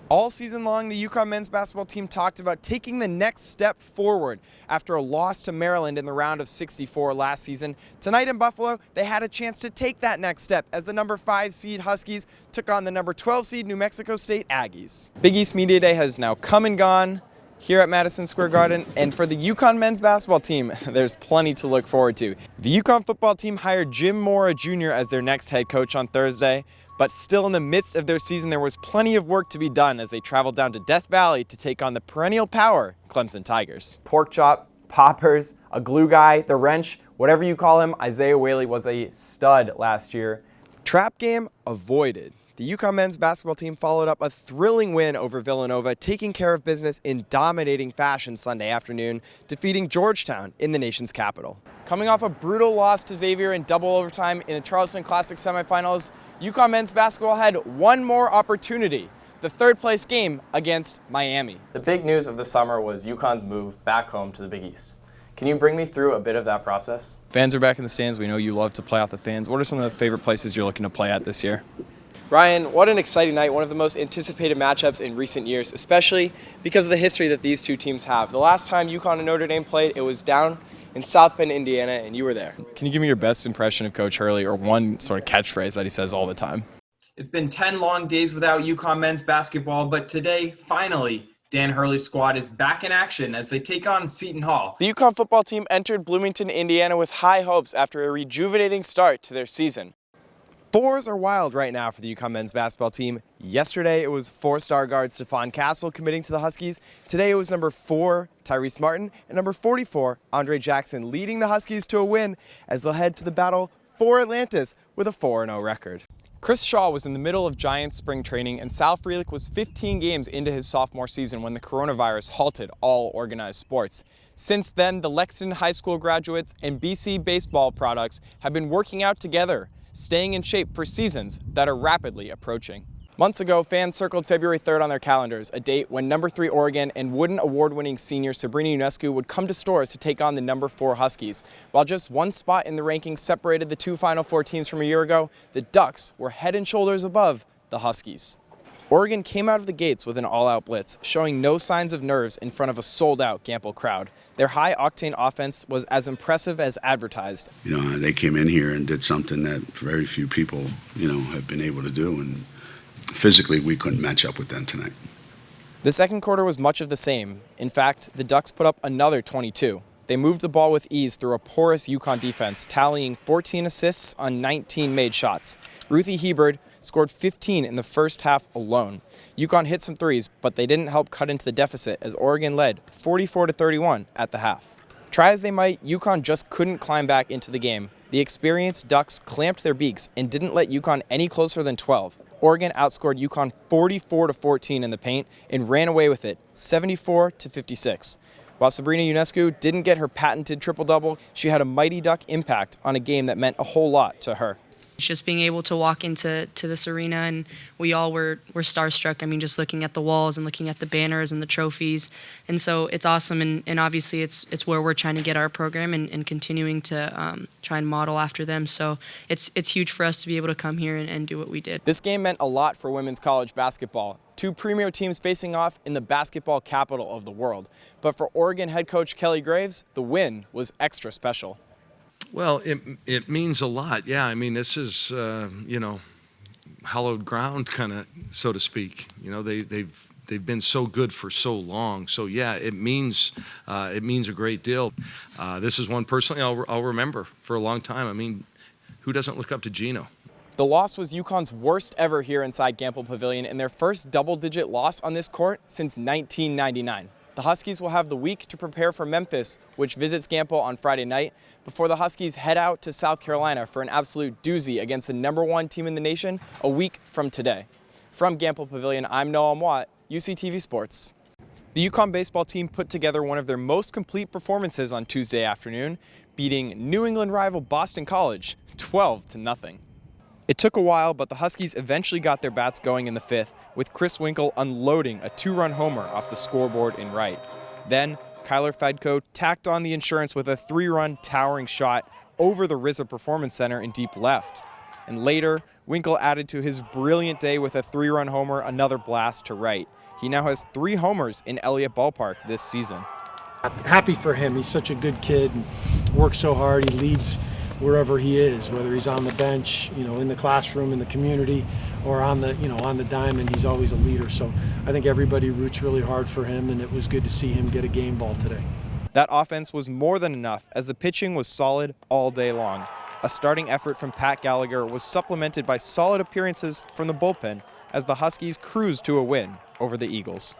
All season long, the UConn men's basketball team talked about taking the next step forward after a loss to Maryland in the round of 64 last season. Tonight in Buffalo, they had a chance to take that next step as the number 5 seed Huskies took on the number 12 seed New Mexico State Aggies. Big East Media Day has now come and gone here at Madison Square Garden, and for the UConn men's basketball team, there's plenty to look forward to. The UConn football team hired Jim Mora Jr. as their next head coach on Thursday, but still in the midst of their season, there was plenty of work to be done as they traveled down to Death Valley to take on the perennial power Clemson Tigers. Pork chop, poppers, a glue guy, the wrench, whatever you call him, Isaiah Whaley was a stud last year. Trap game avoided. The UConn men's basketball team followed up a thrilling win over Villanova, taking care of business in dominating fashion Sunday afternoon, defeating Georgetown in the nation's capital. Coming off a brutal loss to Xavier in double overtime in the Charleston Classic semifinals, UConn men's basketball had one more opportunity, the third-place game against Miami. The big news of the summer was UConn's move back home to the Big East. Can you bring me through a bit of that process? Fans are back in the stands. We know you love to play off the fans. What are some of the favorite places you're looking to play at this year? Ryan, what an exciting night, one of the most anticipated matchups in recent years, especially because of the history that these two teams have. The last time UConn and Notre Dame played, it was down in South Bend, Indiana, and you were there. Can you give me your best impression of Coach Hurley, or one sort of catchphrase that he says all the time? It's been 10 long days without UConn men's basketball, but today, finally, Dan Hurley's squad is back in action as they take on Seton Hall. The UConn football team entered Bloomington, Indiana with high hopes after a rejuvenating start to their season. Fours are wild right now for the UConn men's basketball team. Yesterday, it was 4-star guard Stephon Castle committing to the Huskies. Today, it was number 4, Tyrese Martin, and number 44, Andre Jackson, leading the Huskies to a win as they'll head to the battle for Atlantis with a 4-0 record. Chris Shaw was in the middle of Giants spring training, and Sal Frelick was 15 games into his sophomore season when the coronavirus halted all organized sports. Since then, the Lexington High School graduates and BC baseball products have been working out together, staying in shape for seasons that are rapidly approaching. Months ago, fans circled February 3rd on their calendars, a date when number 3 Oregon and Wooden Award-winning senior Sabrina Ionescu would come to Storrs to take on the number 4 Huskies. While just one spot in the rankings separated the two Final Four teams from a year ago, the Ducks were head and shoulders above the Huskies. Oregon came out of the gates with an all-out blitz, showing no signs of nerves in front of a sold-out Gamble crowd. Their high-octane offense was as impressive as advertised. They came in here and did something that very few people, have been able to do, and physically we couldn't match up with them tonight. The second quarter was much of the same. In fact, the Ducks put up another 22. They moved the ball with ease through a porous UConn defense, tallying 14 assists on 19 made shots. Ruthie Hebard scored 15 in the first half alone. UConn hit some threes, but they didn't help cut into the deficit as Oregon led 44-31 at the half. Try as they might, UConn just couldn't climb back into the game. The experienced Ducks clamped their beaks and didn't let UConn any closer than 12. Oregon outscored UConn 44-14 in the paint and ran away with it 74-56. While Sabrina Ionescu didn't get her patented triple-double, she had a mighty Duck impact on a game that meant a whole lot to her. Just being able to walk into this arena, and we all were starstruck. I mean, just looking at the walls and looking at the banners and the trophies. And so it's awesome, and obviously it's where we're trying to get our program and continuing to try and model after them. So it's huge for us to be able to come here and do what we did. This game meant a lot for women's college basketball. Two premier teams facing off in the basketball capital of the world. But for Oregon head coach Kelly Graves, the win was extra special. Well, it means a lot. Yeah, I mean, this is, hallowed ground kind of, so to speak. They've been so good for so long. So, yeah, it means a great deal. This is one personally I'll remember for a long time. I mean, who doesn't look up to Gino? The loss was UConn's worst ever here inside Gamble Pavilion and their first double-digit loss on this court since 1999. The Huskies will have the week to prepare for Memphis, which visits Gamble on Friday night, before the Huskies head out to South Carolina for an absolute doozy against the number 1 team in the nation a week from today. From Gamble Pavilion, I'm Noam, UCTV Sports. The UConn baseball team put together one of their most complete performances on Tuesday afternoon, beating New England rival Boston College 12-0. It took a while, but the Huskies eventually got their bats going in the 5th, with Chris Winkle unloading a 2-run homer off the scoreboard in right. Then, Kyler Fedko tacked on the insurance with a 3-run towering shot over the RZA Performance Center in deep left. And later, Winkle added to his brilliant day with a 3-run homer, another blast to right. He now has 3 homers in Elliott Ballpark this season. Happy for him. He's such a good kid and works so hard. He leads wherever he is, whether he's on the bench, in the classroom, in the community, or on the diamond. He's always a leader. So I think everybody roots really hard for him, and it was good to see him get a game ball today. That offense was more than enough as the pitching was solid all day long. A starting effort from Pat Gallagher was supplemented by solid appearances from the bullpen as the Huskies cruised to a win over the Eagles.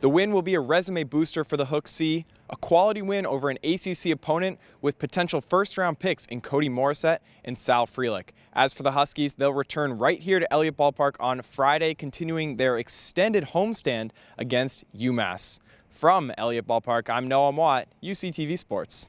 The win will be a resume booster for the Hook C, a quality win over an ACC opponent with potential first-round picks in Cody Morissette and Sal Frelick. As for the Huskies, they'll return right here to Elliott Ballpark on Friday, continuing their extended homestand against UMass. From Elliott Ballpark, I'm Noam Watt, UCTV Sports.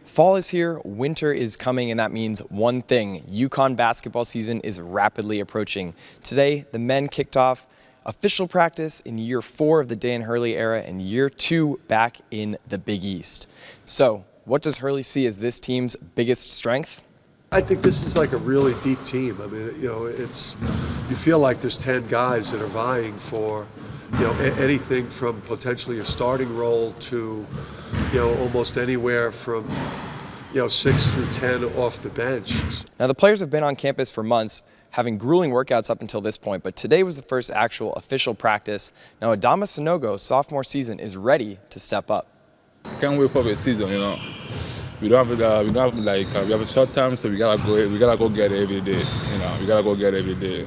Fall is here, winter is coming, and that means one thing. UConn basketball season is rapidly approaching. Today, the men kicked off official practice in year 4 of the Dan Hurley era and year 2 back in the Big East. So, what does Hurley see as this team's biggest strength? I think this is like a really deep team. I mean, you feel like there's 10 guys that are vying for, anything from potentially a starting role to, almost anywhere from, 6 through 10 off the bench. Now, the players have been on campus for months, having grueling workouts up until this point, but today was the first actual official practice. Now, Adama Sanogo's sophomore season is ready to step up. Can't wait for the season, We don't have we have a short time, so we gotta go get it every day. We gotta go get it every day.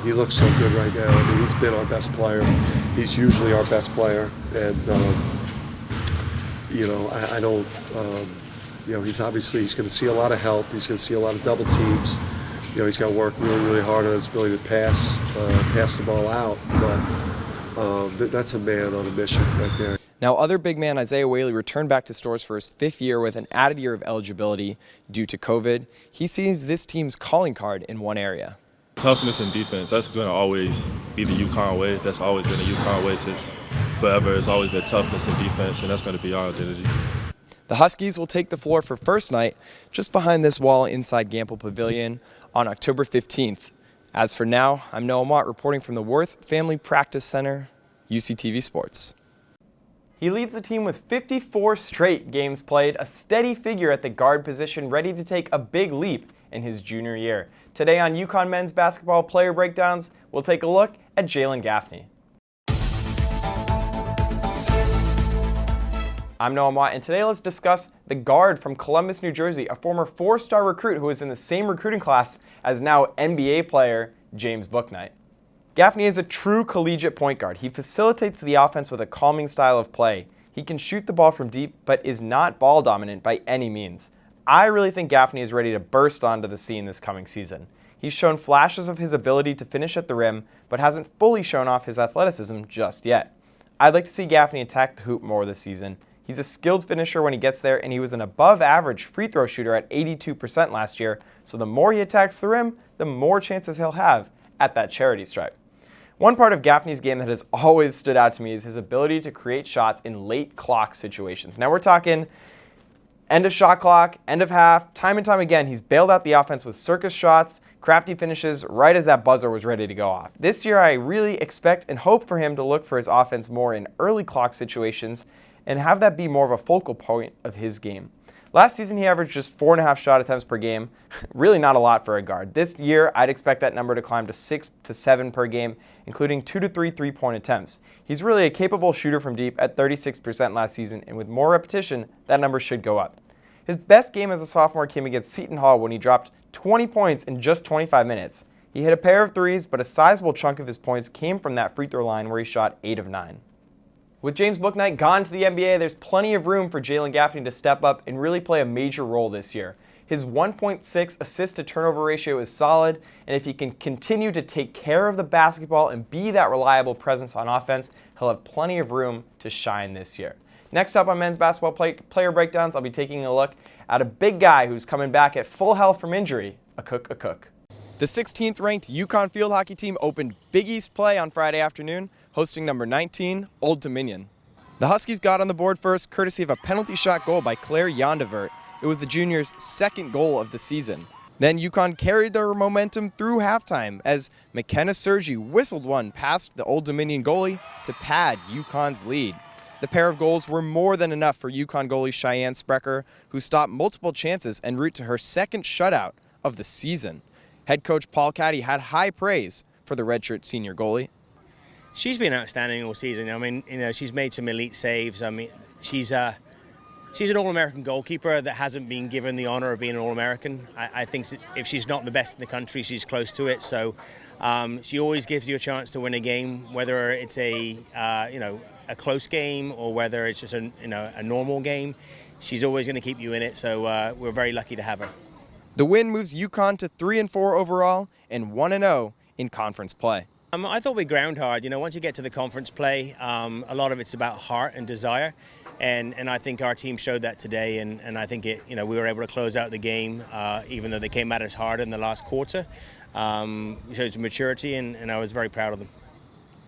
He looks so good right now. I mean, he's been our best player. He's usually our best player, and I don't. He's going to see a lot of help. He's going to see a lot of double teams. He's got to work really, really hard on his ability to pass the ball out. But that's a man on a mission right there. Now, other big man Isaiah Whaley returned back to Storrs for his 5th year with an added year of eligibility due to COVID. He sees this team's calling card in one area. Toughness and defense, that's going to always be the UConn way. That's always been the UConn way since forever. It's always been toughness and defense, and that's going to be our identity. The Huskies will take the floor for first night just behind this wall inside Gamble Pavilion on October 15th. As for now, I'm Noam Watt reporting from the Worth Family Practice Center, UCTV Sports. He leads the team with 54 straight games played, a steady figure at the guard position, ready to take a big leap in his junior year. Today on UConn men's basketball player breakdowns, we'll take a look at Jalen Gaffney. I'm Noam Watt, and today let's discuss the guard from Columbus, New Jersey, a former 4-star recruit who was in the same recruiting class as now NBA player James Bouknight. Gaffney is a true collegiate point guard. He facilitates the offense with a calming style of play. He can shoot the ball from deep, but is not ball dominant by any means. I really think Gaffney is ready to burst onto the scene this coming season. He's shown flashes of his ability to finish at the rim, but hasn't fully shown off his athleticism just yet. I'd like to see Gaffney attack the hoop more this season. He's a skilled finisher when he gets there, and he was an above-average free throw shooter at 82% last year, so the more he attacks the rim, the more chances he'll have at that charity stripe. One part of Gaffney's game that has always stood out to me is his ability to create shots in late clock situations. Now we're talking end of shot clock, end of half, time and time again, he's bailed out the offense with circus shots, crafty finishes right as that buzzer was ready to go off. This year, I really expect and hope for him to look for his offense more in early clock situations and have that be more of a focal point of his game. Last season, he averaged just 4.5 shot attempts per game. Really not a lot for a guard. This year, I'd expect that number to climb to 6 to 7 per game, including 2 to 3 three-point attempts. He's really a capable shooter from deep at 36% last season, and with more repetition, that number should go up. His best game as a sophomore came against Seton Hall when he dropped 20 points in just 25 minutes. He hit a pair of threes, but a sizable chunk of his points came from that free throw line where he shot 8 of 9. With James Bouknight gone to the NBA, there's plenty of room for Jalen Gaffney to step up and really play a major role this year. His 1.6 assist-to-turnover ratio is solid, and if he can continue to take care of the basketball and be that reliable presence on offense, he'll have plenty of room to shine this year. Next up on men's basketball player breakdowns, I'll be taking a look at a big guy who's coming back at full health from injury, a cook. The 16th ranked UConn field hockey team opened Big East play on Friday afternoon, hosting number 19, Old Dominion. The Huskies got on the board first, courtesy of a penalty shot goal by Claire Yondevert. It was the junior's second goal of the season. Then UConn carried their momentum through halftime as McKenna Sergi whistled one past the Old Dominion goalie to pad UConn's lead. The pair of goals were more than enough for UConn goalie Cheyenne Sprecher, who stopped multiple chances en route to her second shutout of the season. Head coach Paul Caddy had high praise for the redshirt senior goalie. She's been outstanding all season. I mean, she's made some elite saves. I mean, she's an All-American goalkeeper that hasn't been given the honor of being an All-American. I think that if she's not the best in the country, she's close to it. So she always gives you a chance to win a game, whether it's a close game or whether it's just a normal game. She's always going to keep you in it. So we're very lucky to have her. The win moves UConn to 3-4 overall and 1-0 in conference play. I thought we ground hard. Once you get to the conference play, a lot of it's about heart and desire. And I think our team showed that today, and I think we were able to close out the game, even though they came at us hard in the last quarter. We showed some maturity, and I was very proud of them.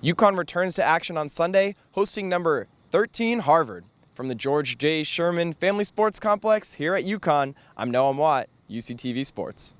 UConn returns to action on Sunday, hosting number 13 Harvard. From the George J. Sherman Family Sports Complex here at UConn, I'm Noam Watt, UCTV Sports.